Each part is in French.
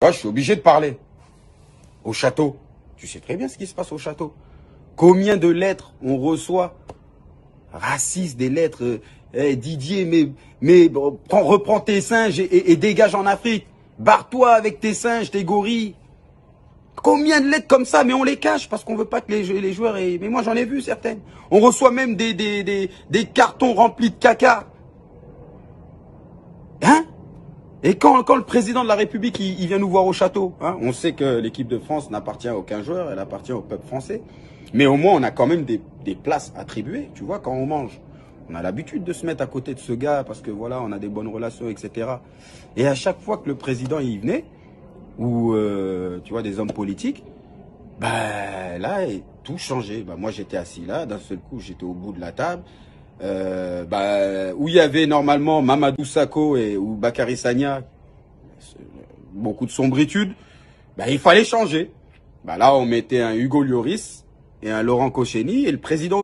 Moi, je suis obligé de parler. Au château. Tu sais très bien ce qui se passe au château. Combien de lettres on reçoit racistes, des lettres. Didier, mais bon, reprends tes singes et dégage en Afrique. Barre-toi avec tes singes, tes gorilles. Combien de lettres comme ça, mais on les cache parce qu'on veut pas que les joueurs aient... Mais moi, j'en ai vu certaines. On reçoit même des cartons remplis de caca. Hein? Et quand le président de la République il vient nous voir au château, hein, on sait que l'équipe de France n'appartient à aucun joueur, elle appartient au peuple français. Mais au moins, on a quand même des places attribuées, tu vois, quand on mange. On a l'habitude de se mettre à côté de ce gars parce que voilà, on a des bonnes relations, etc. Et à chaque fois que le président y venait, ou tu vois, des hommes politiques, bah là, tout changeait. Bah, moi, j'étais assis là, d'un seul coup, j'étais au bout de la table. Où il y avait normalement Mamadou Sakho ou Bakary Sagna, beaucoup de sombritude, bah, il fallait changer. Bah, là, on mettait un Hugo Lloris et un Laurent Koscielny et le président au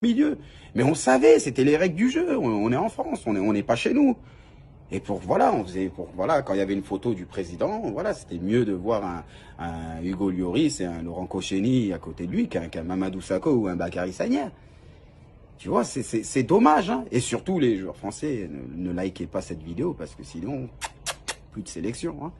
milieu. Mais on savait, c'était les règles du jeu. On est en France, on n'est pas chez nous. Et voilà, voilà, quand il y avait une photo du président, voilà, c'était mieux de voir un Hugo Lloris et un Laurent Koscielny à côté de lui qu'un Mamadou Sakho ou un Bakary Sagna. Tu vois, c'est dommage, hein. Et surtout, les joueurs français, ne likez pas cette vidéo parce que sinon, plus de sélection, hein.